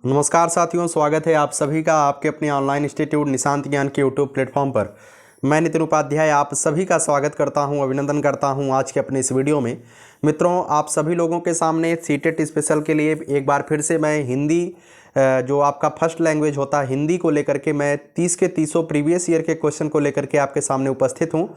नमस्कार साथियों, स्वागत है आप सभी का आपके अपने ऑनलाइन इंस्टीट्यूट निशांत ज्ञान के यूट्यूब प्लेटफॉर्म पर। मैं नितिन उपाध्याय आप सभी का स्वागत करता हूं, अभिनंदन करता हूं आज के अपने इस वीडियो में। मित्रों, आप सभी लोगों के सामने सीटेट स्पेशल के लिए एक बार फिर से मैं हिंदी जो आपका फर्स्ट लैंग्वेज होता है हिंदी को लेकर के मैं 30 के 30 प्रीवियस ईयर के क्वेश्चन को लेकर के आपके सामने उपस्थित हूँ।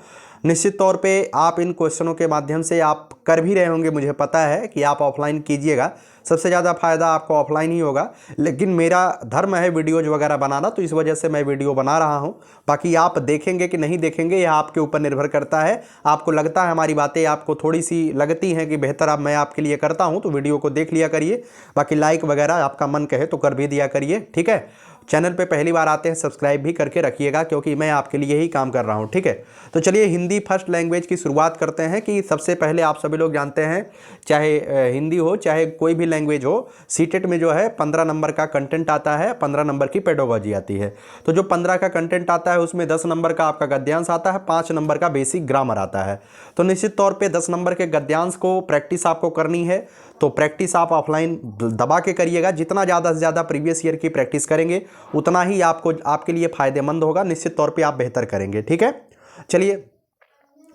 निश्चित तौर पे आप इन क्वेश्चनों के माध्यम से आप कर भी रहे होंगे, मुझे पता है कि आप ऑफलाइन कीजिएगा, सबसे ज़्यादा फायदा आपको ऑफलाइन ही होगा। लेकिन मेरा धर्म है वीडियोज वगैरह बनाना, तो इस वजह से मैं वीडियो बना रहा हूं। बाकी आप देखेंगे कि नहीं देखेंगे यह आपके ऊपर निर्भर करता है। आपको लगता है हमारी बातें आपको थोड़ी सी लगती हैं कि बेहतर अब मैं आपके लिए करता हूं, तो वीडियो को देख लिया करिए। बाकी लाइक वगैरह आपका मन कहे तो कर भी दिया करिए, ठीक है। चैनल पे पहली बार आते हैं सब्सक्राइब भी करके रखिएगा, क्योंकि मैं आपके लिए ही काम कर रहा हूं, ठीक है। तो चलिए हिंदी फर्स्ट लैंग्वेज की शुरुआत करते हैं। कि सबसे पहले आप सभी लोग जानते हैं, चाहे हिंदी हो चाहे कोई भी लैंग्वेज हो, सीटेट में जो है 15 नंबर का कंटेंट आता है, 15 नंबर की पेडागोजी आती है। तो जो 15 का कंटेंट आता है उसमें 10 नंबर का आपका गद्यांश आता है, 5 नंबर का बेसिक ग्रामर आता है। तो निश्चित तौर पे 10 नंबर के गद्यांश को प्रैक्टिस आपको करनी है, तो प्रैक्टिस आप ऑफलाइन दबा के करिएगा। जितना ज़्यादा से ज़्यादा प्रीवियस ईयर की प्रैक्टिस करेंगे उतना ही आपके लिए फ़ायदेमंद होगा। निश्चित तौर पे आप बेहतर करेंगे, ठीक है। चलिए,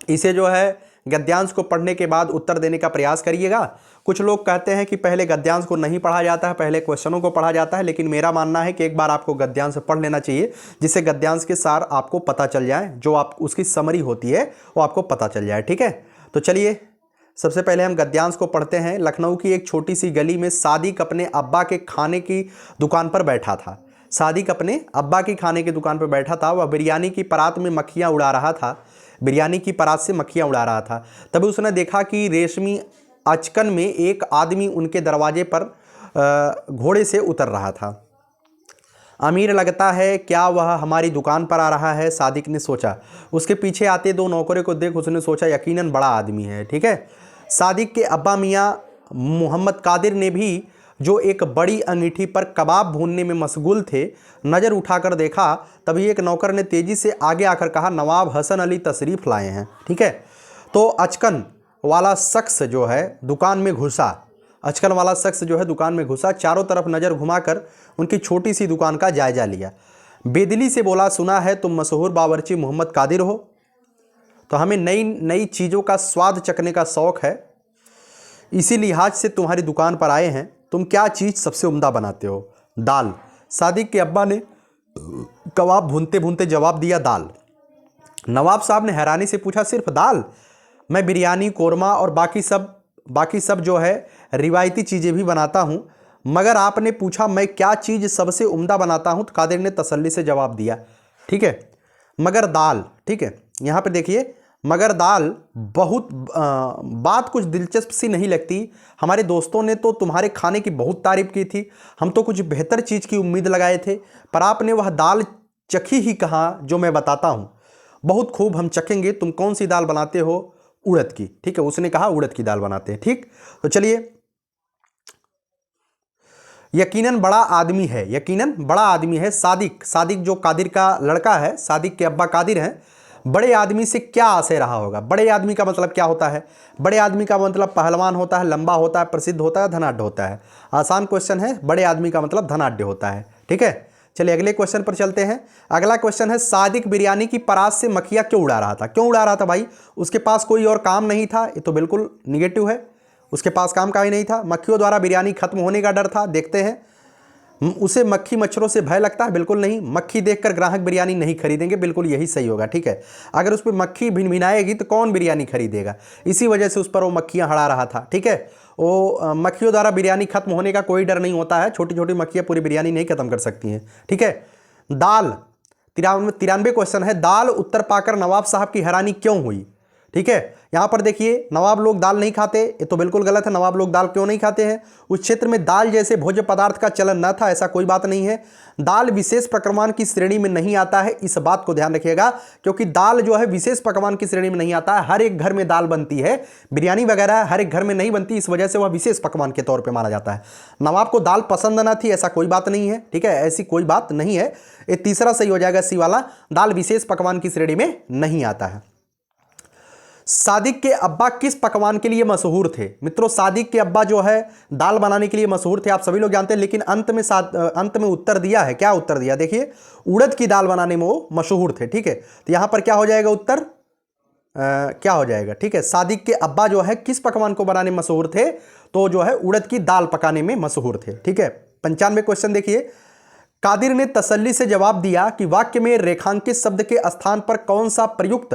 इसे जो है गद्यांश को पढ़ने के बाद उत्तर देने का प्रयास करिएगा। कुछ लोग कहते हैं कि पहले गद्यांश को नहीं पढ़ा जाता है, पहले क्वेश्चनों को पढ़ा जाता है, लेकिन मेरा मानना है कि एक बार आपको गद्यांश पढ़ लेना चाहिए, जिससे गद्यांश के सार आपको पता चल जाए, जो आप उसकी समरी होती है वो आपको पता चल जाए, ठीक है। तो चलिए, सबसे पहले हम गद्यांश को पढ़ते हैं। लखनऊ की एक छोटी सी गली में सादिक अपने अब्बा के खाने की दुकान पर बैठा था। सादिक अपने अब्बा की खाने की दुकान पर बैठा था। वह बिरयानी की परात में मक्खियाँ उड़ा रहा था, बिरयानी की परात से मक्खियाँ उड़ा रहा था। तभी उसने देखा कि रेशमी अचकन में एक आदमी उनके दरवाजे पर घोड़े से उतर रहा था। अमीर लगता है, क्या वह हमारी दुकान पर आ रहा है, सादिक ने सोचा। उसके पीछे आते दो नौकरों को देख उसने सोचा यकीनन बड़ा आदमी है, ठीक है। सादिक के अब्बा मियाँ मोहम्मद कादिर ने भी, जो एक बड़ी अंगीठी पर कबाब भूनने में मशगूल थे, नज़र उठाकर देखा। तभी एक नौकर ने तेज़ी से आगे आकर कहा, नवाब हसन अली तशरीफ़ लाए हैं, ठीक है। तो अचकन वाला शख्स जो है दुकान में घुसा, अचकन वाला शख्स जो है दुकान में घुसा, चारों तरफ नज़र घुमाकर उनकी छोटी सी दुकान का जायजा लिया। बेदिली से बोला, सुना है तुम मशहूर बावर्ची मोहम्मद कादिर हो, तो हमें नई नई चीज़ों का स्वाद चखने का शौक़ है, इसी लिहाज से तुम्हारी दुकान पर आए हैं। तुम क्या चीज़ सबसे उम्दा बनाते हो? दाल। सादिक के अब्बा ने कबाब भूनते भूनते जवाब दिया, दाल। नवाब साहब ने हैरानी से पूछा, सिर्फ दाल? मैं बिरयानी, कोरमा और बाकी सब जो है रिवायती चीज़ें भी बनाता हूँ, मगर आपने पूछा मैं क्या चीज़ सबसे उम्दा बनाता हूँ, तो कादिर ने तसल्ली से जवाब दिया, ठीक है, मगर दाल, ठीक है। यहाँ पे देखिए, मगर दाल बहुत बात कुछ दिलचस्प सी नहीं लगती। हमारे दोस्तों ने तो तुम्हारे खाने की बहुत तारीफ़ की थी, हम तो कुछ बेहतर चीज़ की उम्मीद लगाए थे, पर आपने वह दाल चखी ही कहाँ जो मैं बताता हूँ। बहुत खूब, हम चखेंगे। तुम कौन सी दाल बनाते हो? उड़द की, ठीक है। उसने कहा उड़द की दाल बनाते हैं, ठीक। तो चलिए, यकीनन बड़ा आदमी है, यकीनन बड़ा आदमी है। सादिक जो कादिर का लड़का है, सादिक के अब्बा कादिर हैं। बड़े आदमी से क्या आशय रहा होगा? बड़े आदमी का मतलब क्या होता है? बड़े आदमी का मतलब पहलवान होता है, लंबा होता है, प्रसिद्ध होता है, धनाढ्य होता है। आसान क्वेश्चन है, बड़े आदमी का मतलब धनाढ्य होता है, ठीक है। चलिए अगले क्वेश्चन पर चलते हैं। अगला क्वेश्चन है, सादिक बिरयानी की परात से मक्खियाँ क्यों उड़ा रहा था? क्यों उड़ा रहा था भाई? उसके पास कोई और काम नहीं था? ये तो बिल्कुल निगेटिव है, उसके पास काम का ही नहीं था। मक्खियों द्वारा बिरयानी खत्म होने का डर था। देखते हैं, उसे मक्खी मच्छरों से भय लगता है? बिल्कुल नहीं। मक्खी देखकर ग्राहक बिरयानी नहीं खरीदेंगे, बिल्कुल यही सही होगा, ठीक है। अगर उस पर मक्खी भिनभिनाएगी तो कौन बिरयानी खरीदेगा? इसी वजह से उस पर वो मक्खियाँ हड़ा रहा था, ठीक है। वो मक्खियों द्वारा बिरयानी खत्म होने का कोई डर नहीं होता है, छोटी छोटी मक्खियाँ पूरी बिरयानी नहीं खत्म कर सकती हैं, ठीक है। दाल, 93 क्वेश्चन है, दाल उत्तर पाकर नवाब साहब की हैरानी क्यों हुई? ठीक है, यहां पर देखिए, नवाब लोग दाल नहीं खाते, ये तो बिल्कुल गलत है। नवाब लोग दाल क्यों नहीं खाते हैं? उस क्षेत्र में दाल जैसे भोज्य पदार्थ का चलन न था, ऐसा कोई बात नहीं है। दाल विशेष पकवान की श्रेणी में नहीं आता है, इस बात को ध्यान रखिएगा, क्योंकि दाल जो है विशेष पकवान की श्रेणी में नहीं आता है। हर एक घर में दाल बनती है, बिरयानी वगैरह हर एक घर में नहीं बनती, इस वजह से वह विशेष पकवान के तौर पर माना जाता है। नवाब को दाल पसंद न थी, ऐसा कोई बात नहीं है, ठीक है, ऐसी कोई बात नहीं है। ये तीसरा सही हो जाएगा, सी वाला, दाल विशेष पकवान की श्रेणी में नहीं आता है। सादिक के अब्बा किस पकवान के लिए मशहूर थे? मित्रों, सादिक के अब्बा जो है दाल बनाने के लिए मशहूर थे, आप सभी लोग जानते हैं, लेकिन अंत में उत्तर दिया है। क्या उत्तर दिया? देखिए, उड़द की दाल बनाने में वो मशहूर थे। ठीक है, तो यहां पर क्या हो जाएगा उत्तर? क्या हो जाएगा? ठीक है, सादिक के अब्बा जो है किस पकवान को बनाने में मशहूर थे? तो जो है उड़द की दाल पकाने में मशहूर थे। ठीक है, 95 क्वेश्चन देखिए। कादिर ने तसल्ली से जवाब दिया कि वाक्य में रेखांकित शब्द के स्थान पर कौन सा प्रयुक्त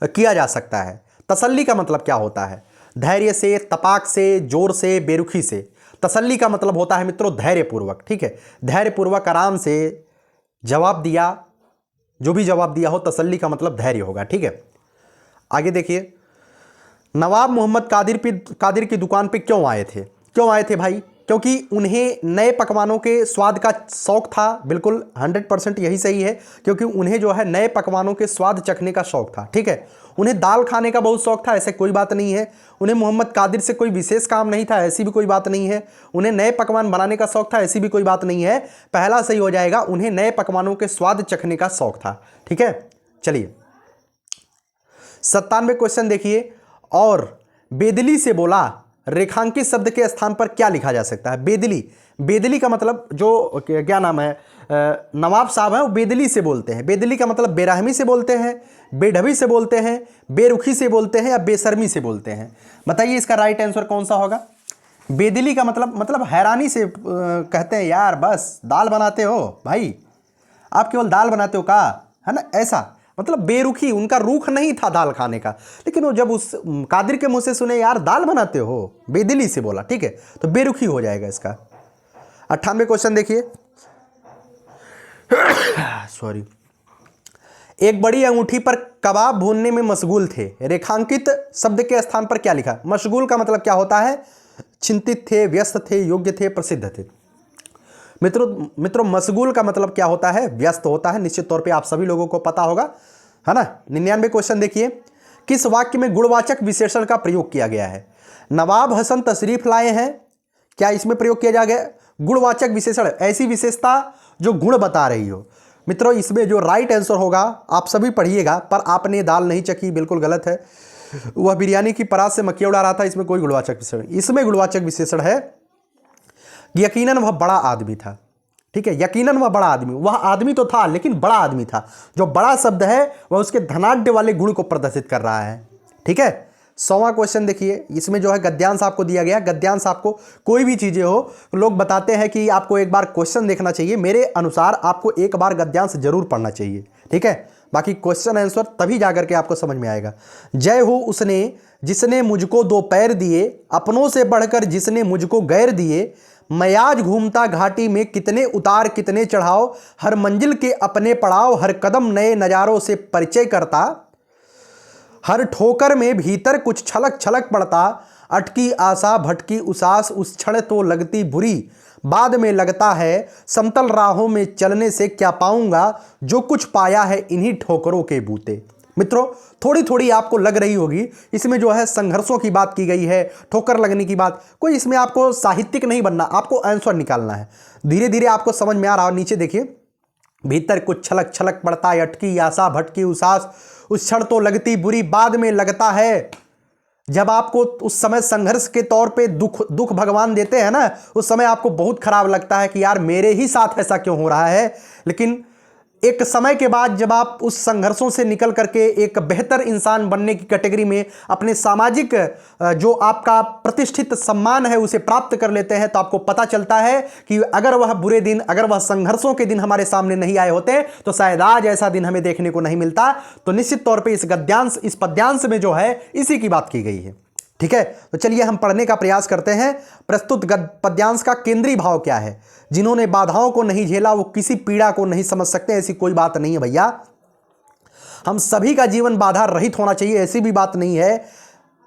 किया जा सकता है? तसल्ली का मतलब क्या होता है? धैर्य से, तपाक से, जोर से, बेरुखी से। तसल्ली का मतलब होता है मित्रों धैर्यपूर्वक। ठीक है, धैर्यपूर्वक आराम से जवाब दिया, जो भी जवाब दिया हो, तसल्ली का मतलब धैर्य होगा। ठीक है, आगे देखिए। नवाब मोहम्मद कादिर की दुकान पे क्यों आए थे? क्यों आए थे भाई? क्योंकि उन्हें नए पकवानों के स्वाद का शौक था। बिल्कुल 100% यही सही है, क्योंकि उन्हें जो है नए पकवानों के स्वाद चखने का शौक था। ठीक है, उन्हें दाल खाने का बहुत शौक था, ऐसे कोई बात नहीं है। उन्हें मोहम्मद कादिर से कोई विशेष काम नहीं था, ऐसी भी कोई बात नहीं है। उन्हें नए पकवान बनाने का शौक था, ऐसी भी कोई बात नहीं है। पहला सही हो जाएगा, उन्हें नए पकवानों के स्वाद चखने का शौक था। ठीक है, चलिए 97 क्वेश्चन देखिए। और बेदली से बोला, रेखांकित शब्द के स्थान पर क्या लिखा जा सकता है? बेदली, बेदली का मतलब जो क्या नाम है, नवाब साहब हैं, वो बेदली से बोलते हैं। बेदली का मतलब बेरहमी से बोलते हैं, बेढबी से बोलते हैं, बेरुखी से बोलते हैं, या बेशर्मी से बोलते हैं? बताइए इसका राइट आंसर कौन सा होगा? बेदली का मतलब हैरानी से कहते हैं, यार बस दाल बनाते हो भाई, आप केवल दाल बनाते हो का, है ना, ऐसा मतलब बेरुखी, उनका रुख नहीं था दाल खाने का। लेकिन वो जब उस कादिर के मुंह से सुने, यार दाल बनाते हो, बेदिली से बोला। ठीक है, तो बेरुखी हो जाएगा इसका। 98 क्वेश्चन देखिए। सॉरी। एक बड़ी अंगूठी पर कबाब भूनने में मशगूल थे, रेखांकित शब्द के स्थान पर क्या लिखा? मशगूल का मतलब क्या होता है? चिंतित थे, व्यस्त थे, योग्य थे, प्रसिद्ध थे। मित्रों मशगूल का मतलब क्या होता है? व्यस्त होता है। निश्चित तौर पे आप सभी लोगों को पता होगा, है ना। 99 क्वेश्चन देखिए। किस वाक्य में गुणवाचक विशेषण का प्रयोग किया गया है? नवाब हसन तशरीफ लाए हैं, क्या इसमें प्रयोग किया जा गया? गुणवाचक विशेषण, ऐसी विशेषता जो गुण बता रही हो। मित्रों इसमें जो राइट आंसर होगा, आप सभी पढ़िएगा, पर आपने दाल नहीं चखी, बिल्कुल गलत है। वह बिरयानी की परात से मक्खियां उड़ा रहा था, इसमें कोई गुणवाचक विशेषण। इसमें गुणवाचक विशेषण है यकीनन वह बड़ा आदमी था। ठीक है, यकीनन वह बड़ा आदमी, वह आदमी तो था लेकिन बड़ा आदमी था। जो बड़ा शब्द है वह उसके धनाढ्य वाले गुण को प्रदर्शित कर रहा है। ठीक है, 100वां क्वेश्चन देखिए। इसमें जो है गद्यांश आपको दिया गया। गद्यांश आपको कोई भी चीजें हो, लोग बताते हैं कि आपको एक बार क्वेश्चन देखना चाहिए, मेरे अनुसार आपको एक बार गद्यांश जरूर पढ़ना चाहिए। ठीक है, बाकी क्वेश्चन आंसर तभी जाकर के आपको समझ में आएगा। जय हो उसने जिसने मुझको दो पैर दिए, अपनों से बढ़कर जिसने मुझको गैर दिए। मैं आज घूमता घाटी में, कितने उतार कितने चढ़ाव, हर मंजिल के अपने पड़ाव, हर कदम नए नजारों से परिचय करता। हर ठोकर में भीतर कुछ छलक छलक पड़ता, अटकी आशा भटकी उसास, उस क्षण तो लगती बुरी, बाद में लगता है समतल राहों में चलने से क्या पाऊंगा, जो कुछ पाया है इन्हीं ठोकरों के बूते। मित्रों थोड़ी थोड़ी आपको लग रही होगी, इसमें जो है संघर्षों की बात की गई है, ठोकर लगने की बात। कोई इसमें आपको साहित्यिक नहीं बनना, आपको आंसर निकालना है। धीरे धीरे आपको समझ में आ रहा है। नीचे देखिए, भीतर कुछ छलक छलक पड़ता है, अटकी आशा भटकी उसास, उस क्षण तो लगती बुरी, बाद में लगता है। जब आपको उस समय संघर्ष के तौर पे दुख भगवान देते हैं ना, उस समय आपको बहुत खराब लगता है कि यार मेरे ही साथ ऐसा क्यों हो रहा है। लेकिन एक समय के बाद जब आप उस संघर्षों से निकल करके एक बेहतर इंसान बनने की कैटेगरी में अपने सामाजिक जो आपका प्रतिष्ठित सम्मान है उसे प्राप्त कर लेते हैं, तो आपको पता चलता है कि अगर वह बुरे दिन, अगर वह संघर्षों के दिन हमारे सामने नहीं आए होते तो शायद आज ऐसा दिन हमें देखने को नहीं मिलता। तो निश्चित तौर पर इस गद्यांश, इस पद्यांश में जो है इसी की बात की गई है। ठीक है, तो चलिए हम पढ़ने का प्रयास करते हैं। प्रस्तुत पद्यांश का केंद्रीय भाव क्या है? जिन्होंने बाधाओं को नहीं झेला वो किसी पीड़ा को नहीं समझ सकते, ऐसी कोई बात नहीं है भैया। हम सभी का जीवन बाधा रहित होना चाहिए, ऐसी भी बात नहीं है।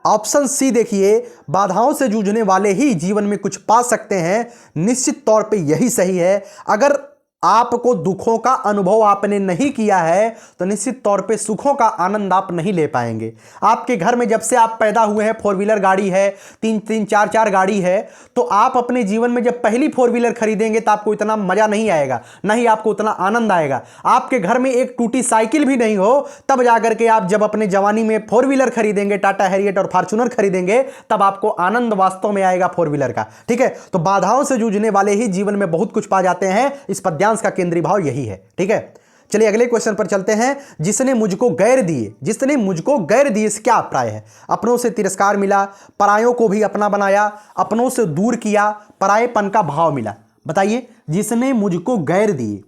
ऑप्शन सी देखिए, बाधाओं से जूझने वाले ही जीवन में कुछ पा सकते हैं। निश्चित तौर पे यही सही है। अगर आपको दुखों का अनुभव आपने नहीं किया है तो निश्चित तौर पे सुखों का आनंद आप नहीं ले पाएंगे। आपके घर में जब से आप पैदा हुए हैं 4 व्हीलर गाड़ी है, 3-3 4-4 गाड़ी है, तो आप अपने जीवन में जब पहली 4 व्हीलर खरीदेंगे तो आपको इतना मजा नहीं आएगा, ना ही आपको उतना आनंद आएगा। आपके घर में एक टूटी साइकिल भी नहीं हो तब जाकर के आप जब अपने जवानी में 4 व्हीलर खरीदेंगे, टाटा हैरियट और फॉर्च्यूनर खरीदेंगे, तब आपको आनंद वास्तव में आएगा 4 व्हीलर का। ठीक है, तो बाधाओं से जूझने वाले ही जीवन में बहुत कुछ पा जाते हैं। इस पद्यांश का केंद्रीय भाव यही है। ठीक है, चलिए अगले क्वेश्चन पर चलते हैं। जिसने मुझको गैर दिए, जिसने मुझको गैर दिए से क्या अभिप्राय है? अपनों से तिरस्कार मिला, परायों को भी अपना बनाया, अपनों से दूर किया, परायेपन का भाव मिला। बताइए, जिसने मुझको गैर दिए।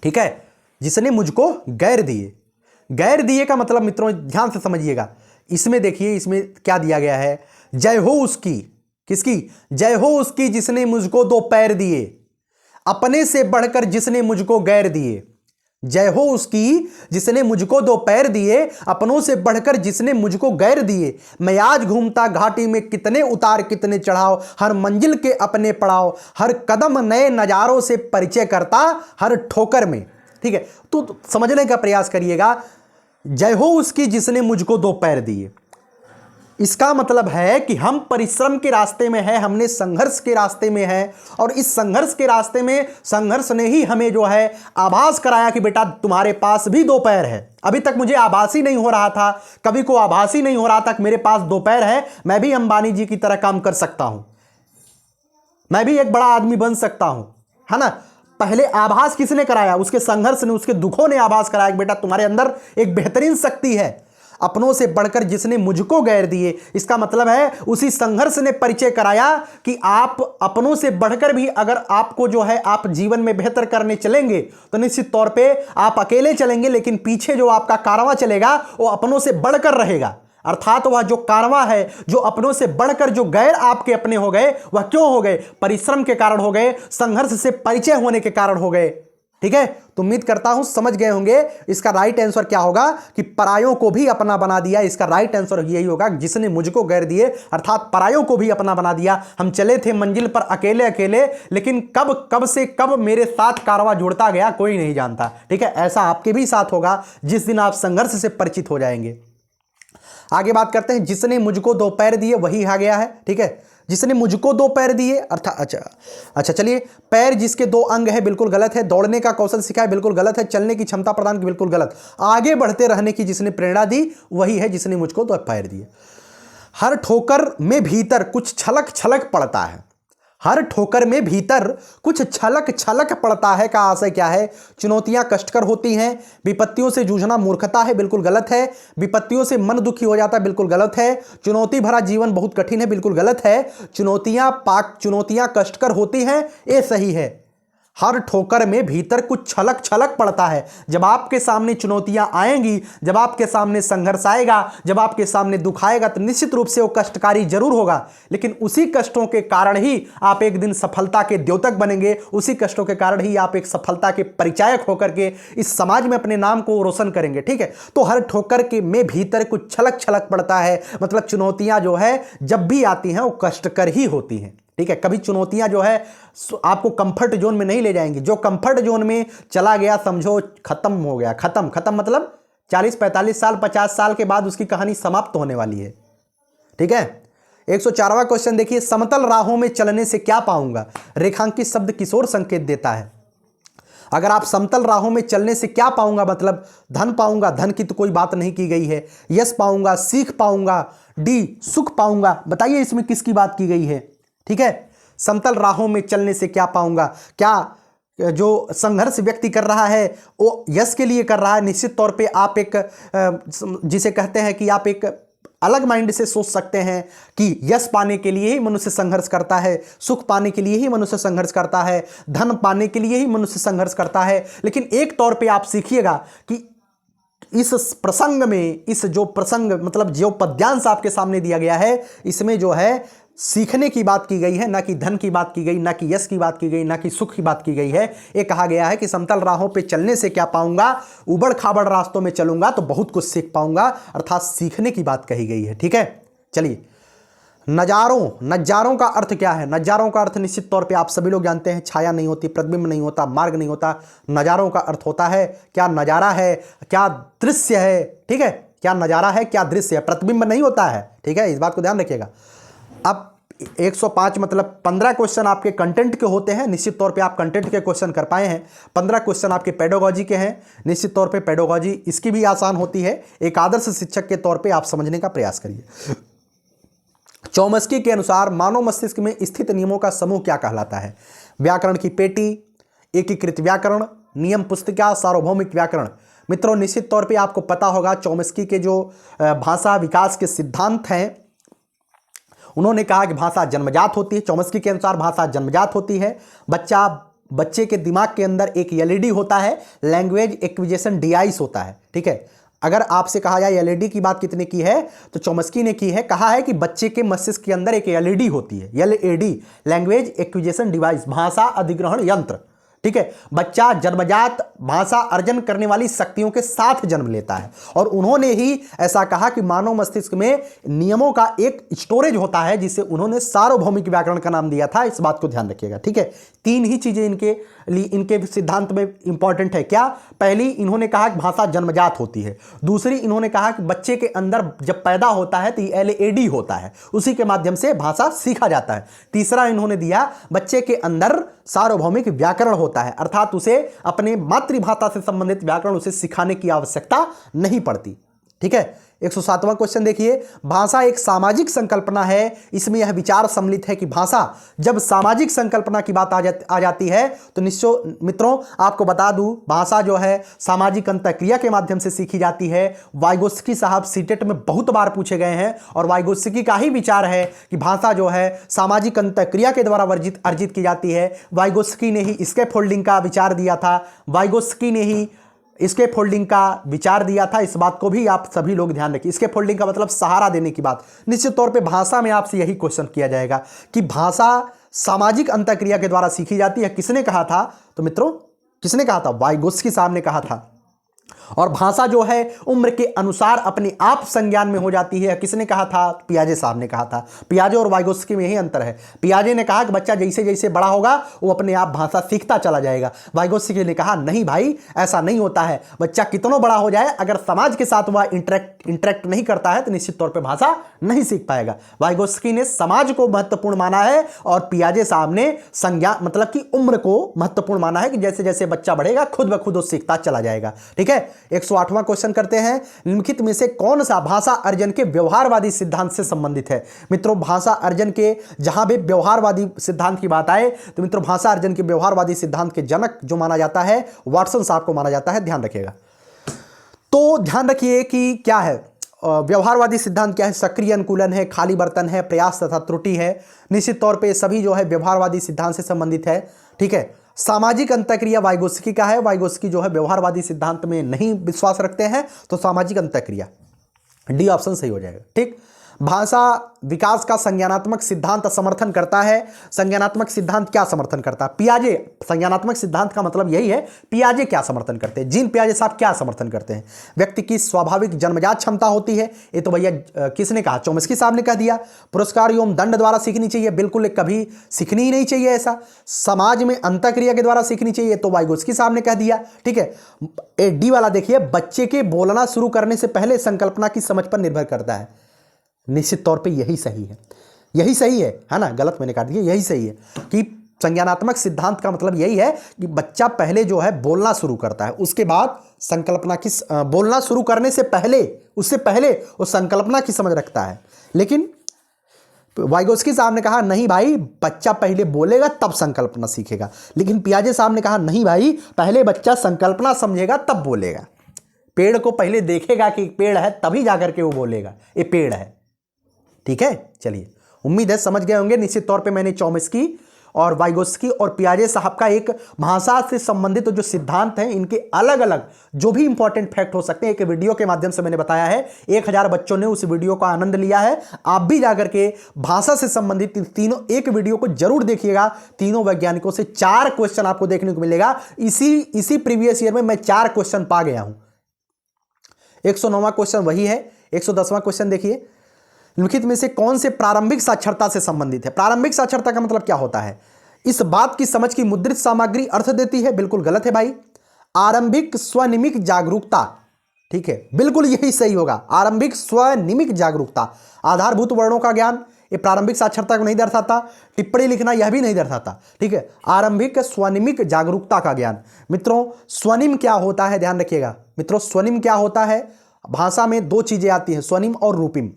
ठीक है, जिसने मुझको गैर दिए। गैर दिए का मतलब मित्रों ध्यान से समझिएगा, इसमें देखिए इसमें क्या दिया गया है। जय हो उसकी, किसकी? जय हो उसकी जिसने मुझको 2 पैर दिए, अपने से बढ़कर जिसने मुझको गैर दिए। जय हो उसकी जिसने मुझको 2 पैर दिए, अपनों से बढ़कर जिसने मुझको गैर दिए। मैं आज घूमता घाटी में कितने उतार कितने चढ़ाव, हर मंजिल के अपने पड़ाव, हर कदम नए नजारों से परिचय करता हर ठोकर में। ठीक है, तो समझने का प्रयास करिएगा। जय हो उसकी जिसने मुझको 2 पैर दिए, इसका मतलब है कि हम परिश्रम के रास्ते में हैं, हमने संघर्ष के रास्ते में हैं, और इस संघर्ष के रास्ते में संघर्ष ने ही हमें जो है आभास कराया कि बेटा तुम्हारे पास भी 2 पैर है। अभी तक मुझे आभास ही नहीं हो रहा था, कभी को आभास ही नहीं हो रहा था कि मेरे पास 2 पैर है, मैं भी अंबानी जी की तरह काम कर सकता हूं, मैं भी एक बड़ा आदमी बन सकता हूं, है ना। पहले आभास किसने कराया? उसके संघर्ष ने, उसके दुखों ने आभास कराया कि बेटा तुम्हारे अंदर एक बेहतरीन शक्ति है। अपनों से बढ़कर जिसने मुझको गैर दिए, इसका मतलब है उसी संघर्ष ने परिचय कराया कि आप अपनों से बढ़कर भी अगर आपको जो है आप जीवन में बेहतर करने चलेंगे तो निश्चित तौर पे आप अकेले चलेंगे, लेकिन पीछे जो आपका कारवां चलेगा वो अपनों से बढ़कर रहेगा। अर्थात वह जो कारवां है, जो अपनों से बढ़कर जो गैर आपके अपने हो गए, वह क्यों हो गए? परिश्रम के कारण हो गए, संघर्ष से परिचय होने के कारण हो गए। ठीक है, तो उम्मीद करता हूं समझ गए होंगे। इसका राइट आंसर क्या होगा कि परायों को भी अपना बना दिया। इसका राइट आंसर यही होगा, जिसने मुझको गैर दिए, अर्थात परायों को भी अपना बना दिया। हम चले थे मंजिल पर अकेले अकेले, लेकिन कब से कब मेरे साथ कारवां जुड़ता गया कोई नहीं जानता। ठीक है, ऐसा आपके भी साथ होगा जिस दिन आप संघर्ष से परिचित हो जाएंगे। आगे बात करते हैं। जिसने मुझको 2 पैर दिए, वही आ गया है। ठीक है, जिसने मुझको 2 पैर दिए अर्थात अच्छा चलिए, पैर जिसके 2 अंग है बिल्कुल गलत है। दौड़ने का कौशल सिखाया बिल्कुल गलत है। चलने की क्षमता प्रदान की बिल्कुल गलत। आगे बढ़ते रहने की जिसने प्रेरणा दी वही है जिसने मुझको 2 पैर दिए। हर ठोकर में भीतर कुछ छलक छलक पड़ता है। हर ठोकर में भीतर कुछ छलक छलक पड़ता है का आशय क्या है? चुनौतियां कष्टकर होती हैं, विपत्तियों से जूझना मूर्खता है, बिल्कुल गलत है। विपत्तियों से मन दुखी हो जाता है, बिल्कुल गलत है। चुनौती भरा जीवन बहुत कठिन है, बिल्कुल गलत है। चुनौतियां कष्टकर होती हैं, ये सही है। हर ठोकर में भीतर कुछ छलक छलक पड़ता है। जब आपके सामने चुनौतियां आएंगी, जब आपके सामने संघर्ष आएगा, जब आपके सामने दुख आएगा, तो निश्चित रूप से वो कष्टकारी जरूर होगा, लेकिन उसी कष्टों के कारण ही आप एक दिन सफलता के द्योतक बनेंगे। उसी कष्टों के कारण ही आप एक सफलता के परिचायक होकर के इस समाज में अपने नाम को रोशन करेंगे। ठीक है, तो हर ठोकर के में भीतर कुछ छलक छलक पड़ता है, मतलब चुनौतियां जो है जब भी आती हैं वो कष्टकर ही होती हैं। ठीक है, कभी चुनौतियां जो है आपको कंफर्ट जोन में नहीं ले जाएंगी। जो कंफर्ट जोन में चला गया समझो खत्म हो गया। खत्म मतलब 40-45 साल 50 साल के बाद उसकी कहानी समाप्त होने वाली है। ठीक है, 104वां क्वेश्चन देखिए। समतल राहों में चलने से क्या पाऊंगा? रेखांकित शब्द किशोर संकेत देता है। अगर आप समतल राहों में चलने से क्या पाऊंगा, मतलब धन पाऊंगा, धन की तो कोई बात नहीं की गई है। यश पाऊंगा, सीख पाऊंगा, डी सुख पाऊंगा। बताइए इसमें किसकी बात की गई है? ठीक है, समतल राहों में चलने से क्या पाऊंगा? क्या जो संघर्ष व्यक्ति कर रहा है वो यश के लिए कर रहा है? निश्चित तौर पे आप एक जिसे कहते हैं कि आप एक अलग माइंड से सोच सकते हैं कि यश पाने के लिए ही मनुष्य संघर्ष करता है, सुख पाने के लिए ही मनुष्य संघर्ष करता है, धन पाने के लिए ही मनुष्य संघर्ष करता है। लेकिन एक तौर पे आप सीखिएगा कि इस प्रसंग में, इस जो प्रसंग मतलब जो पद्यांश आपके सामने दिया गया है, इसमें जो है सीखने की बात की गई है, ना कि धन की बात की गई, ना कि यश की बात की गई, ना कि सुख की बात की गई है। ये कहा गया है कि समतल राहों पे चलने से क्या पाऊंगा? उबड़ खाबड़ रास्तों में चलूंगा तो बहुत कुछ सीख पाऊंगा, अर्थात सीखने की बात कही गई है। ठीक है, चलिए नजारों का अर्थ क्या है? नजारों का अर्थ निश्चित तौर पे आप सभी लोग जानते हैं, छाया नहीं होती, प्रतिबिंब नहीं होता, मार्ग नहीं होता। नजारों का अर्थ होता है क्या नजारा है, क्या दृश्य है, ठीक है, क्या नजारा है, क्या दृश्य है, प्रतिबिंब नहीं होता है, ठीक है, इस बात को ध्यान रखिएगा। अब 105 मतलब 15 क्वेश्चन आपके कंटेंट के होते हैं, निश्चित तौर पे आप कंटेंट के क्वेश्चन कर पाए हैं। 15 क्वेश्चन आपके पेडागोजी के हैं, निश्चित तौर पे पेडागोजी इसकी भी आसान होती है। एक आदर्श शिक्षक के तौर पे आप समझने का प्रयास करिए। चौमस्की के अनुसार मानव मस्तिष्क में स्थित नियमों का समूह क्या कहलाता है? व्याकरण की पेटी, एकीकृत व्याकरण, नियम पुस्तिका, सार्वभौमिक व्याकरण। मित्रों निश्चित तौर पे आपको पता होगा चौमस्की के जो भाषा विकास के सिद्धांत हैं, उन्होंने कहा कि भाषा जन्मजात होती है। चौमस्की के अनुसार भाषा जन्मजात होती है। बच्चे के दिमाग के अंदर एक एलईडी होता है, लैंग्वेज एक्विजिशन डिवाइस होता है, ठीक है। अगर आपसे कहा जाए एलईडी की बात कितने की है, तो चौमस्की ने की है, कहा है कि बच्चे के मस्तिष्क के अंदर एक एलईडी होती है, एलईडी, लैंग्वेज एक्विजिशन डिवाइस, भाषा अधिग्रहण यंत्र, ठीक है। बच्चा जन्मजात भाषा अर्जन करने वाली शक्तियों के साथ जन्म लेता है, और उन्होंने ही ऐसा कहा कि मानव मस्तिष्क में नियमों का एक स्टोरेज होता है, जिसे उन्होंने सार्वभौमिक व्याकरण का नाम दिया था। इस बात को ध्यान रखिएगा, ठीक है। 3 ही चीजें इनके सिद्धांत में इंपॉर्टेंट है। क्या? पहली, इन्होंने कहा कि भाषा जन्मजात होती है। दूसरी, इन्होंने कहा कि बच्चे के अंदर जब पैदा होता है तो एलईडी होता है, उसी के माध्यम से भाषा सीखा जाता है। तीसरा इन्होंने दिया, बच्चे के अंदर सार्वभौमिक व्याकरण होता है, अर्थात उसे अपने मातृभाषा से संबंधित व्याकरण उसे सिखाने की आवश्यकता नहीं पड़ती, ठीक है। 107वां क्वेश्चन देखिए, भाषा एक सामाजिक संकल्पना है। इसमें यह विचार सम्मिलित है कि भाषा जब सामाजिक संकल्पना की बात आ जाती है तो निश्चय मित्रों आपको बता दूं, भाषा जो है सामाजिक अंतःक्रिया के माध्यम से सीखी जाती है। वाइगोत्स्की साहब सीटेट में बहुत बार पूछे गए हैं, और वाइगोत्स्की का ही विचार है कि भाषा जो है सामाजिक अंतःक्रिया के द्वारा अर्जित की जाती है। वाइगोत्स्की ने ही स्कैफोल्डिंग का विचार दिया था, वाइगोत्स्की ने ही स्कैफोल्डिंग का विचार दिया था। इस बात को भी आप सभी लोग ध्यान रखिए। स्कैफोल्डिंग का मतलब सहारा देने की बात। निश्चित तौर पे भाषा में आपसे यही क्वेश्चन किया जाएगा कि भाषा सामाजिक अंतःक्रिया के द्वारा सीखी जाती है। किसने कहा था? तो मित्रों किसने कहा था? वाइगोत्स्की साहब ने कहा था। और भाषा जो है उम्र के अनुसार अपने आप संज्ञान में हो जाती है। किसने कहा था? पियाजे साहब ने कहा था। पियाजे और वाइगोत्स्की में यही अंतर है। पियाजे ने कहा कि बच्चा जैसे जैसे बड़ा होगा वो अपने आप भाषा सीखता चला जाएगा। वाइगोत्स्की ने कहा नहीं भाई, ऐसा नहीं होता है। बच्चा कितना बड़ा हो जाए, अगर समाज के साथ वह इंटरेक्ट नहीं करता है तो निश्चित तौर पर भाषा नहीं सीख पाएगा। वाइगोत्स्की ने समाज को महत्वपूर्ण माना है, और पियाजे साहब ने संज्ञान मतलब कि उम्र को महत्वपूर्ण माना है कि जैसे जैसे बच्चा बढ़ेगा खुद ब खुद वो सीखता चला जाएगा, ठीक है। 108वां क्वेश्चन करते हैं, निम्नलिखित में से कौन सा भाषा अर्जन के व्यवहारवादी सिद्धांत से संबंधित है? मित्रों भाषा अर्जन के जहां भी व्यवहारवादी सिद्धांत की बात आए तो मित्रों भाषा अर्जन के व्यवहारवादी सिद्धांत के जनक जो माना जाता है वाटसन साहब को माना जाता है। ध्यान रखिएगा। तो ध्यान रखिए कि क्या है व्यवहारवादी सिद्धांत, क्या है? सक्रिय अनुकूलन है, खाली बर्तन है, प्रयास तथा त्रुटि है। निश्चित तौर पे सभी जो है व्यवहारवादी सिद्धांत से संबंधित है, ठीक है। सामाजिक अंतःक्रिया वाइगोत्स्की का है। वाइगोत्स्की जो है व्यवहारवादी सिद्धांत में नहीं विश्वास रखते हैं, तो सामाजिक अंतःक्रिया, डी ऑप्शन सही हो जाएगा, ठीक। भाषा विकास का संज्ञानात्मक सिद्धांत समर्थन करता है। संज्ञानात्मक सिद्धांत क्या समर्थन करता है? पियाजे। संज्ञानात्मक सिद्धांत का मतलब यही है, पियाजे क्या समर्थन करते हैं, जीन पियाजे साहब क्या समर्थन करते हैं? व्यक्ति की स्वाभाविक जन्मजात क्षमता होती है, ये तो भैया किसने कहा? चौमस्की साहब ने कह दिया। पुरस्कार एवं दंड द्वारा सीखनी चाहिए, बिल्कुल कभी सीखनी ही नहीं चाहिए ऐसा। समाज में अंतःक्रिया के द्वारा सीखनी चाहिए, तो वाइगोत्स्की साहब ने कह दिया, ठीक है। डी वाला देखिए, बच्चे के बोलना शुरू करने से पहले संकल्पना की समझ पर निर्भर करता है। निश्चित तौर पे यही सही है, यही सही है ना? गलत मैंने काट दिया, यही सही है कि संज्ञानात्मक सिद्धांत का मतलब यही है कि बच्चा पहले जो है बोलना शुरू करता है, उसके बाद संकल्पना की बोलना शुरू करने से पहले, उससे पहले वो संकल्पना की समझ रखता है। लेकिन वाइगोत्स्की साहब ने कहा नहीं भाई, बच्चा पहले बोलेगा तब संकल्पना सीखेगा। लेकिन पियाजे साहब ने कहा नहीं भाई, पहले बच्चा संकल्पना समझेगा तब बोलेगा। पेड़ को पहले देखेगा कि पेड़ है तभी जाकर के वो बोलेगा ये पेड़ है, ठीक है। चलिए, उम्मीद है समझ गए होंगे। निश्चित तौर पे मैंने चौमस्की और वाइगोत्स्की और पियाजे साहब का एक भाषा से संबंधित जो सिद्धांत हैं, इनके अलग अलग जो भी इंपॉर्टेंट फैक्ट हो सकते हैं, एक वीडियो के माध्यम से मैंने बताया है। 1000 बच्चों ने उस वीडियो का आनंद लिया है। आप भी जाकर के भाषा से संबंधित तीनों एक वीडियो को जरूर देखिएगा। तीनों वैज्ञानिकों से 4 क्वेश्चन आपको देखने को मिलेगा। इसी प्रीवियस ईयर में मैं 4 क्वेश्चन पा गया हूं। 109वां क्वेश्चन वही है। 110वां क्वेश्चन देखिए, निम्नलिखित में से कौन से प्रारंभिक साक्षरता से संबंधित है? प्रारंभिक साक्षरता का मतलब क्या होता है? इस बात की समझ की मुद्रित सामग्री अर्थ देती है। बिल्कुल गलत है भाई। आरंभिक स्वनिमिक जागरूकता, ठीक है, बिल्कुल यही सही होगा। आरंभिक स्वनिमिक जागरूकता, आधारभूत वर्णों का ज्ञान, ये प्रारंभिक साक्षरता को नहीं दर्शाता। टिप्पणी लिखना यह भी नहीं दर्शाता, ठीक है। आरंभिक स्वनिमिक जागरूकता का ज्ञान। मित्रों स्वनिम क्या होता है, ध्यान रखिएगा मित्रों, स्वनिम क्या होता है? भाषा में दो चीजें आती हैं, स्वनिम और रूपिम।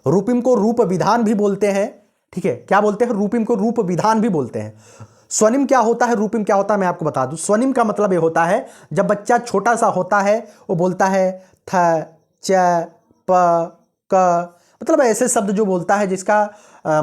रूपिम को रूप विधान भी बोलते हैं, ठीक है। क्या बोलते हैं? रूपिम को रूप विधान भी बोलते हैं। स्वनिम क्या होता है, रूपिम क्या होता है, मैं आपको बता दूं। स्वनिम का मतलब ये होता है जब बच्चा छोटा सा होता है वो बोलता है थ, च, प, क, मतलब ऐसे शब्द जो बोलता है जिसका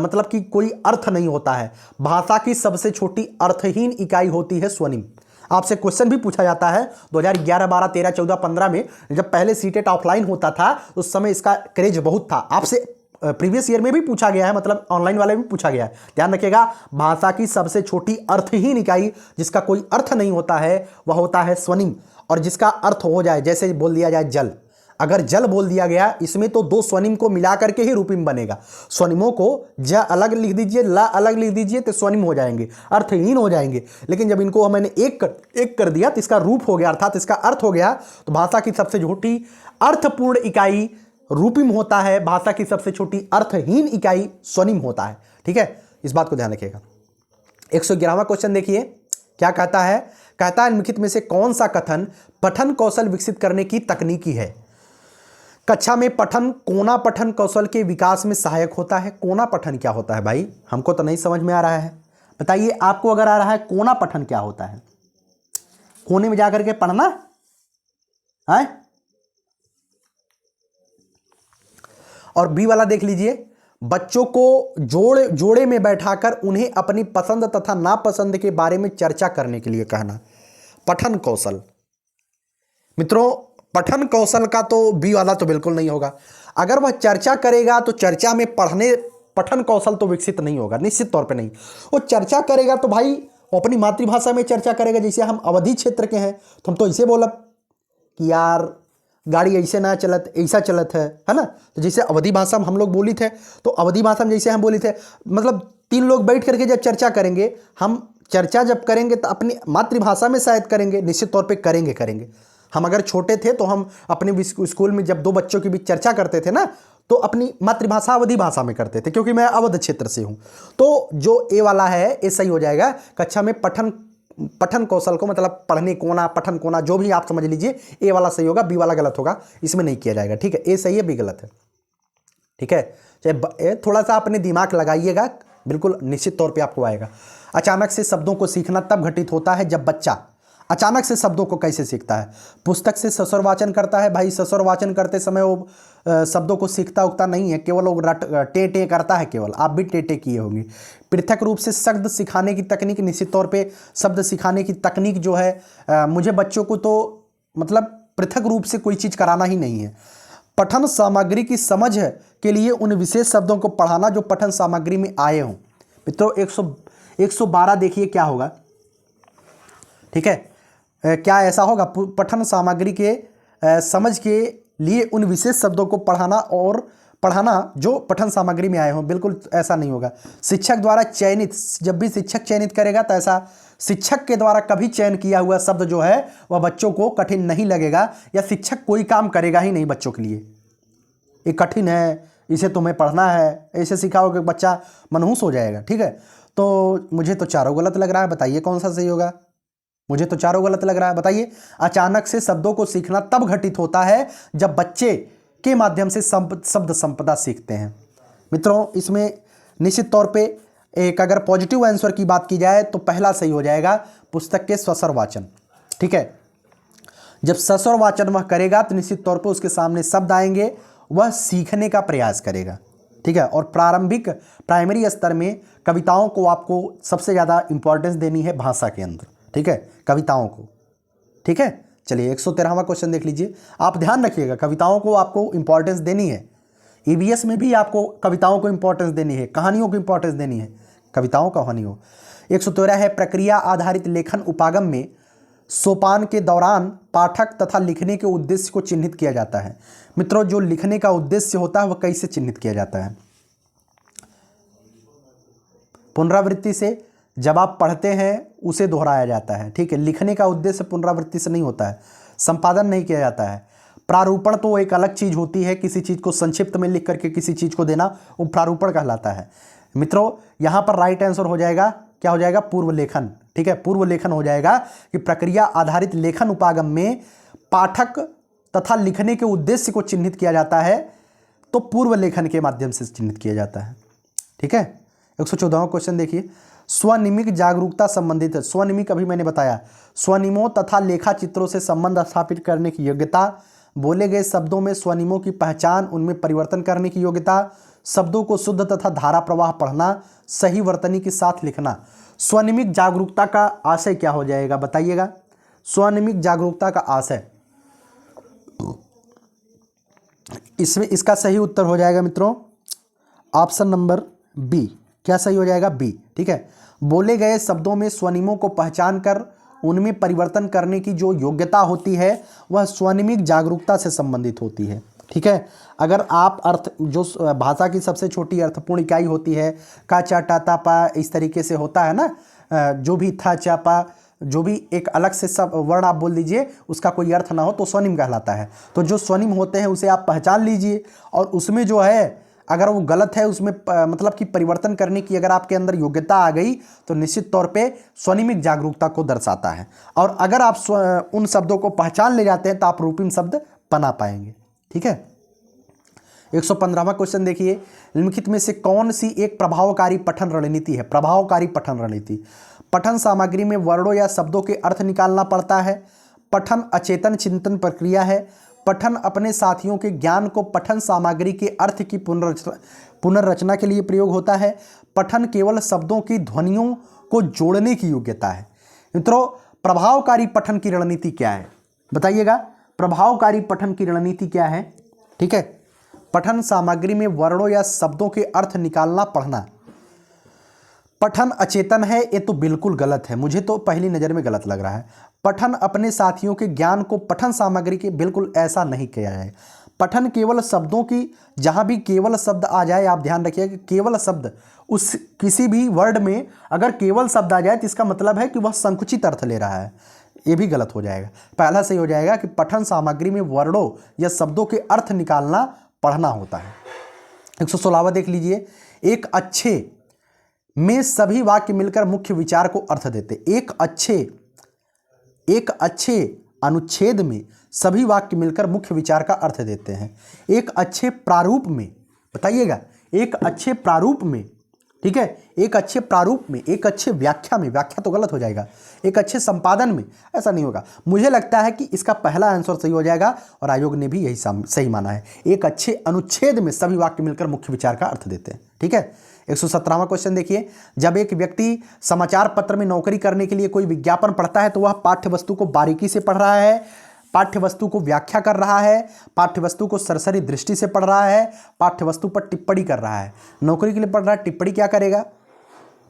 मतलब कि कोई अर्थ नहीं होता है। भाषा की सबसे छोटी अर्थहीन इकाई होती है स्वनिम। आपसे क्वेश्चन भी पूछा जाता है 2011, 12, 13, 14, 15 में, जब पहले सीटेट ऑफलाइन होता था उस समय इसका क्रेज बहुत था। आपसे प्रीवियस ईयर में भी पूछा गया है, मतलब ऑनलाइन वाले में भी पूछा गया है। ध्यान रखिएगा, भाषा की सबसे छोटी अर्थहीन इकाई जिसका कोई अर्थ नहीं होता है वह होता है स्वनिम। और जिसका अर्थ हो जाए, जैसे बोल दिया जाए जल, अगर जल बोल दिया गया इसमें तो दो स्वनिम को मिला करके ही रूपिम बनेगा। स्वनिमों को ज अलग लिख दीजिए, ल अलग लिख दीजिए तो स्वनिम हो जाएंगे, अर्थहीन हो जाएंगे। लेकिन जब इनको मैंने एक कर दिया तो इसका रूप हो गया, अर्थात इसका अर्थ हो गया। तो भाषा की सबसे छोटी अर्थपूर्ण इकाई रूपिम होता है, भाषा की सबसे छोटी अर्थहीन इकाई स्वनिम होता है, ठीक है। इस बात को ध्यान रखिएगा। 111वां क्वेश्चन देखिए क्या कहता है। कहता है निम्नलिखित में से कौन सा कथन पठन कौशल विकसित करने की तकनीकी है? कक्षा में पठन कोना पठन कौशल के विकास में सहायक होता है। कोना पठन क्या होता है भाई? हमको तो नहीं समझ में आ रहा है, बताइए आपको अगर आ रहा है। कोना पठन क्या होता है? कोने में जाकर के पढ़ना है। और बी वाला देख लीजिए, बच्चों को जोड़े में बैठाकर उन्हें अपनी पसंद तथा नापसंद के बारे में चर्चा करने के लिए कहना। पठन कौशल मित्रों, पठन कौशल का तो बी वाला तो बिल्कुल नहीं होगा। अगर वह चर्चा करेगा तो चर्चा में पठन कौशल तो विकसित नहीं होगा, निश्चित तौर पे नहीं। वो चर्चा करेगा तो भाई वो अपनी मातृभाषा में चर्चा करेगा। जैसे हम अवधि क्षेत्र के हैं तो हम तो ऐसे बोलब कि यार गाड़ी ऐसे ना चलत, ऐसा चलत है ना। तो जैसे अवधि भाषा में हम लोग बोली थे, तो अवधि भाषा में जैसे हम बोली थे, मतलब तीन लोग बैठ करके जब चर्चा करेंगे, हम चर्चा जब करेंगे तो अपनी मातृभाषा में शायद करेंगे, निश्चित तौर पे करेंगे। हम अगर छोटे थे तो हम अपने स्कूल में जब दो बच्चों के बीच चर्चा करते थे ना, तो अपनी मातृभाषा अवधि भाषा में करते थे, क्योंकि मैं अवध क्षेत्र से हूँ। तो जो ए वाला है ये सही हो जाएगा। कक्षा में पठन कौशल को मतलब पढ़ने कोना, पठन कोना, जो भी आप समझ लीजिए, ए वाला सही होगा, बी वाला गलत होगा, इसमें नहीं किया जाएगा, ठीक है। ए सही है, बी गलत है, ठीक है। चाहे थोड़ा सा अपने दिमाग लगाइएगा, बिल्कुल निश्चित तौर पे आपको आएगा। अचानक से शब्दों को सीखना तब घटित होता है जब बच्चा अचानक से शब्दों को कैसे सीखता है? पुस्तक से सस्वर वाचन करता है। भाई सस्वर वाचन करते समय वो शब्दों को सीखता उगता नहीं है, केवल वो टे करता है, केवल आप भी टे किए होंगे। पृथक रूप से शब्द सिखाने की तकनीक, निश्चित तौर पे शब्द सिखाने की तकनीक जो है, मुझे बच्चों को तो मतलब पृथक रूप से कोई चीज़ कराना ही नहीं है। पठन सामग्री की समझ के लिए उन विशेष शब्दों को पढ़ाना जो पठन सामग्री में आए हों। मित्रों 112 देखिए क्या होगा, ठीक है। क्या ऐसा होगा? पठन सामग्री के समझ के लिए उन विशेष शब्दों को पढ़ाना जो पठन सामग्री में आए हों। बिल्कुल ऐसा नहीं होगा। शिक्षक द्वारा चयनित, जब भी शिक्षक चयनित करेगा तो ऐसा शिक्षक के द्वारा कभी चयन किया हुआ शब्द जो है वह बच्चों को कठिन नहीं लगेगा, या शिक्षक कोई काम करेगा ही नहीं बच्चों के लिए। ये कठिन है, इसे तुम्हें पढ़ना है, ऐसे सिखाओगे बच्चा मनहूस हो जाएगा, ठीक है। तो मुझे तो चारों गलत लग रहा है, बताइए कौन सा सही होगा? मुझे तो चारों गलत लग रहा है, बताइए। अचानक से शब्दों को सीखना तब घटित होता है जब बच्चे के माध्यम से शब्द संपदा सीखते हैं। मित्रों इसमें निश्चित तौर पे एक अगर पॉजिटिव आंसर की बात की जाए तो पहला सही हो जाएगा, पुस्तक के सस्वर वाचन, ठीक है। जब सस्वर वाचन वह करेगा तो निश्चित तौर पर उसके सामने शब्द आएंगे, वह सीखने का प्रयास करेगा, ठीक है। और प्राइमरी स्तर में कविताओं को आपको सबसे ज़्यादा इंपॉर्टेंस देनी है भाषा के अंदर, ठीक है, कविताओं को, ठीक है। चलिए 113वां क्वेश्चन देख लीजिए। आप ध्यान रखिएगा, कविताओं को आपको इंपॉर्टेंस देनी है। ईवीएस में भी आपको कविताओं को इंपॉर्टेंस देनी है, कहानियों को इंपॉर्टेंस देनी है, कविताओं कहानियों। 113 है, प्रक्रिया आधारित लेखन उपागम में सोपान के दौरान पाठक तथा लिखने के उद्देश्य को चिन्हित किया जाता है। मित्रों, जो लिखने का उद्देश्य होता है वह कैसे चिन्हित किया जाता है? पुनरावृत्ति से। जब आप पढ़ते हैं उसे दोहराया जाता है, ठीक है। लिखने का उद्देश्य पुनरावृत्ति से नहीं होता है, संपादन नहीं किया जाता है। प्रारूपण तो एक अलग चीज होती है, किसी चीज को संक्षिप्त में लिख करके किसी चीज को देना, वो प्रारूपण कहलाता है। मित्रों, यहां पर राइट आंसर हो जाएगा, क्या हो जाएगा? पूर्व लेखन, ठीक है। पूर्व लेखन हो जाएगा कि प्रक्रिया आधारित लेखन उपागम में पाठक तथा लिखने के उद्देश्य को चिन्हित किया जाता है, तो पूर्व लेखन के माध्यम से चिन्हित किया जाता है, ठीक है। 114वां क्वेश्चन देखिए, स्वनिमिक जागरूकता संबंधित है। स्वनिमिक अभी मैंने बताया, स्वनिमों तथा लेखा चित्रों से संबंध स्थापित करने की योग्यता, बोले गए शब्दों में स्वनिमों की पहचान, उनमें परिवर्तन करने की योग्यता, शब्दों को शुद्ध तथा धारा प्रवाह पढ़ना, सही वर्तनी के साथ लिखना। स्वनिमिक जागरूकता का आशय क्या हो जाएगा बताइएगा? स्वनिमिक जागरूकता का आशय, इसमें इसका सही उत्तर हो जाएगा मित्रों ऑप्शन नंबर बी। क्या सही हो जाएगा? बी, ठीक है। बोले गए शब्दों में स्वनिमों को पहचान कर उनमें परिवर्तन करने की जो योग्यता होती है वह स्वनिमिक जागरूकता से संबंधित होती है, ठीक है। अगर आप अर्थ, जो भाषा की सबसे छोटी अर्थपूर्ण इकाई होती है, का चा टा ता पा, इस तरीके से होता है ना, जो भी था चा पा, जो भी एक अलग से सब वर्ण आप बोल दीजिए उसका कोई अर्थ ना हो तो स्वनिम कहलाता है। तो जो स्वनिम होते हैं उसे आप पहचान लीजिए, और उसमें जो है अगर वो गलत है, उसमें मतलब कि परिवर्तन करने की अगर आपके अंदर योग्यता आ गई तो निश्चित तौर पे स्वनिमिक जागरूकता को दर्शाता है। और अगर आप उन शब्दों को पहचान ले जाते हैं तो आप रूपिम शब्द बना पाएंगे, ठीक है। 115वां क्वेश्चन देखिए, निम्नलिखित में से कौन सी एक प्रभावकारी पठन रणनीति है? प्रभावकारी पठन रणनीति, पठन सामग्री में वर्णों या शब्दों के अर्थ निकालना पड़ता है, पठन अचेतन चिंतन प्रक्रिया है, पठन अपने साथियों के ज्ञान को पठन सामग्री के अर्थ की पुनर्रचना के लिए प्रयोग होता है, पठन केवल शब्दों की ध्वनियों को जोड़ने की योग्यता है। मित्रों, प्रभावकारी पठन की रणनीति क्या है बताइएगा? प्रभावकारी पठन की रणनीति क्या है? ठीक है, पठन सामग्री में वर्णों या शब्दों के अर्थ निकालना पढ़ना। पठन अचेतन है, ये तो बिल्कुल गलत है, मुझे तो पहली नज़र में गलत लग रहा है। पठन अपने साथियों के ज्ञान को पठन सामग्री के, बिल्कुल ऐसा नहीं किया जाए। पठन केवल शब्दों की, जहाँ भी केवल शब्द आ जाए आप ध्यान रखिए कि केवल शब्द, उस किसी भी वर्ड में अगर केवल शब्द आ जाए तो इसका मतलब है कि वह संकुचित अर्थ ले रहा है, ये भी गलत हो जाएगा। पहला सही हो जाएगा कि पठन सामग्री में वर्णों या शब्दों के अर्थ निकालना पढ़ना होता है। 116वां देख लीजिए, एक अच्छे में सभी वाक्य मिलकर मुख्य विचार को अर्थ देते। एक अच्छे अनुच्छेद में सभी वाक्य मिलकर मुख्य विचार का अर्थ देते हैं। एक अच्छे प्रारूप में, बताइएगा, एक अच्छे प्रारूप में, ठीक है, एक अच्छे प्रारूप में, एक अच्छे व्याख्या में, व्याख्या तो गलत हो जाएगा, एक अच्छे संपादन में, ऐसा नहीं होगा। मुझे लगता है कि इसका पहला आंसर सही हो जाएगा और आयोग ने भी यही सही माना है। एक अच्छे अनुच्छेद में सभी वाक्य मिलकर मुख्य विचार का अर्थ देते हैं, ठीक है। 117वां क्वेश्चन देखिए, जब एक व्यक्ति समाचार पत्र में नौकरी करने के लिए कोई विज्ञापन पढ़ता है तो वह पाठ्य वस्तु को बारीकी से पढ़ रहा है, पाठ्य वस्तु को व्याख्या कर रहा है, पाठ्य वस्तु को सरसरी दृष्टि से पढ़ रहा है, पाठ्य वस्तु पर टिप्पणी कर रहा है। नौकरी के लिए पढ़ रहा है, टिप्पणी क्या करेगा?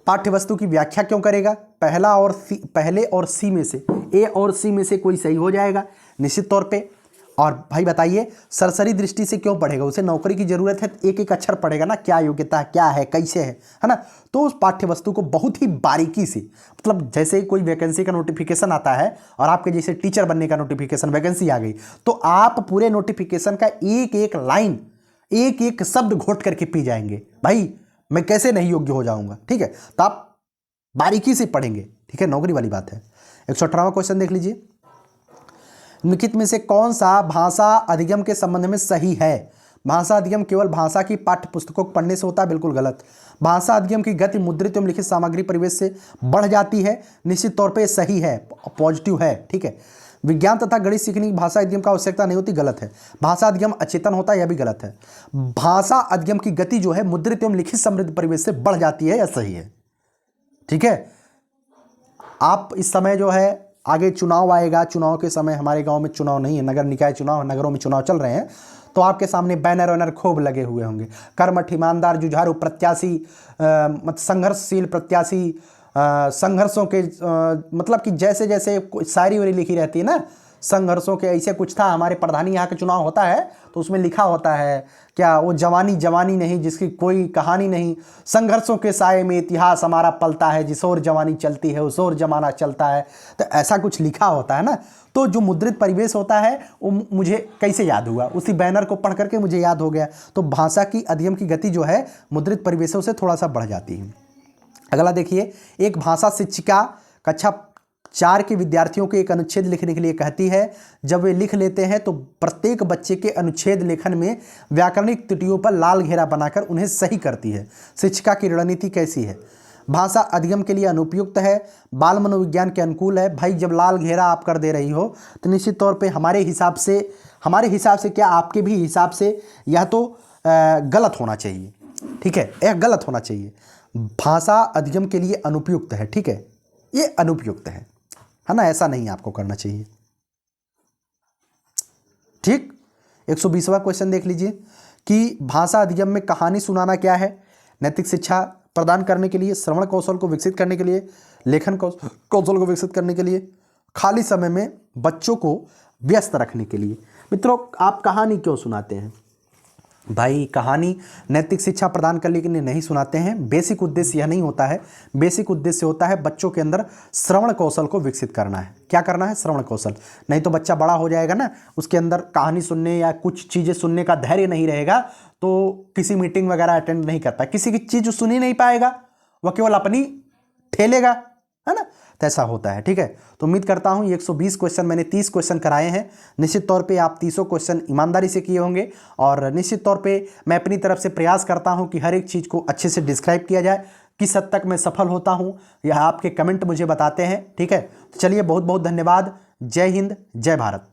पाठ्य वस्तु की व्याख्या क्यों करेगा? पहले और सी में से, ए और सी में से कोई सही हो जाएगा निश्चित तौर पे। और भाई बताइए, सरसरी दृष्टि से क्यों पढ़ेगा? उसे नौकरी की जरूरत है, एक एक अक्षर पढ़ेगा ना, क्या योग्यता है, क्या है, कैसे है ना। तो उस पाठ्य वस्तु को बहुत ही बारीकी से, मतलब जैसे कोई वैकेंसी का नोटिफिकेशन आता है और आपके जैसे टीचर बनने का नोटिफिकेशन, वैकेंसी आ गई, तो आप पूरे नोटिफिकेशन का एक एक लाइन, एक एक शब्द घोट करके पी जाएंगे, भाई मैं कैसे नहीं योग्य हो जाऊंगा, ठीक है। तो आप बारीकी से पढ़ेंगे, ठीक है, नौकरी वाली बात है। 118वां क्वेश्चन देख लीजिए, निम्नलिखित में से कौन सा भाषा अधिगम के संबंध में सही है? भाषा अधिगम केवल भाषा की पाठ्य पुस्तकों को पढ़ने से होता है, बिल्कुल गलत। भाषा अधिगम की गति मुद्रित एवं लिखित सामग्री परिवेश से बढ़ जाती है, निश्चित तौर पे सही है, पॉजिटिव है, ठीक है। विज्ञान तथा गणित सीखने की भाषा अधिगम का आवश्यकता नहीं होती, गलत है। भाषा अधिगम अचेतन होता है, यह भी गलत है। भाषा अधिगम की गति जो है मुद्रित एवं लिखित समृद्ध परिवेश से बढ़ जाती है, यह सही है, ठीक है। आप इस समय जो है, आगे चुनाव आएगा, चुनाव के समय, हमारे गांव में चुनाव नहीं है, नगर निकाय चुनाव, नगरों में चुनाव चल रहे हैं, तो आपके सामने बैनर वैनर खूब लगे हुए होंगे, कर्मठ, ईमानदार, जुझारू प्रत्याशी, संघर्षशील प्रत्याशी, संघर्षों के मतलब कि जैसे जैसे शायरी वायरी लिखी रहती है ना, संघर्षों के ऐसे कुछ था। हमारे प्रधानी यहाँ का चुनाव होता है तो उसमें लिखा होता है क्या, वो जवानी जवानी नहीं जिसकी कोई कहानी नहीं, संघर्षों के साए में इतिहास हमारा पलता है, जिस ओर जवानी चलती है उस ओर जमाना चलता है। तो ऐसा कुछ लिखा होता है ना। तो जो मुद्रित परिवेश होता है वो मुझे कैसे याद हुआ, उसी बैनर को पढ़ करके मुझे याद हो गया। तो भाषा की अधिगम की गति जो है मुद्रित परिवेशों से थोड़ा सा बढ़ जाती है। अगला देखिए, एक भाषा शिक्षिका कक्षा 4 के विद्यार्थियों को एक अनुच्छेद लिखने के लिए कहती है। जब वे लिख लेते हैं तो प्रत्येक बच्चे के अनुच्छेद लेखन में व्याकरणिक त्रुटियों पर लाल घेरा बनाकर उन्हें सही करती है। शिक्षिका की रणनीति कैसी है? भाषा अधिगम के लिए अनुपयुक्त है, बाल मनोविज्ञान के अनुकूल है। भाई जब लाल घेरा आप कर दे रही हो तो निश्चित तौर पे हमारे हिसाब से क्या आपके भी हिसाब से यह तो गलत होना चाहिए। ठीक है, यह गलत होना चाहिए। भाषा अधिगम के लिए अनुपयुक्त है। ठीक है, ये अनुपयुक्त है ना, ऐसा नहीं आपको करना चाहिए। ठीक, 120वां क्वेश्चन देख लीजिए कि भाषा अधिगम में कहानी सुनाना क्या है? नैतिक शिक्षा प्रदान करने के लिए, श्रवण कौशल को विकसित करने के लिए, लेखन कौशल को विकसित करने के लिए, खाली समय में बच्चों को व्यस्त रखने के लिए। मित्रों, आप कहानी क्यों सुनाते हैं? भाई कहानी नैतिक शिक्षा प्रदान करने के लिए नहीं सुनाते हैं। बेसिक उद्देश्य यह नहीं होता है। बेसिक उद्देश्य होता है बच्चों के अंदर श्रवण कौशल को विकसित करना है। क्या करना है? श्रवण कौशल। नहीं तो बच्चा बड़ा हो जाएगा ना, उसके अंदर कहानी सुनने या कुछ चीज़ें सुनने का धैर्य नहीं रहेगा, तो किसी मीटिंग वगैरह अटेंड नहीं कर पाए, किसी की चीज़ सुन ही नहीं पाएगा, वह केवल अपनी ठेलेगा, है ना। तो ऐसा होता है। ठीक है, तो उम्मीद करता हूँ 120 क्वेश्चन मैंने 30 क्वेश्चन कराए हैं। निश्चित तौर पे आप 30 क्वेश्चन ईमानदारी से किए होंगे और निश्चित तौर पे मैं अपनी तरफ से प्रयास करता हूँ कि हर एक चीज़ को अच्छे से डिस्क्राइब किया जाए। किस हद तक मैं सफल होता हूँ यह आपके कमेंट मुझे बताते हैं। ठीक है, तो चलिए, बहुत बहुत धन्यवाद। जय हिंद, जय भारत।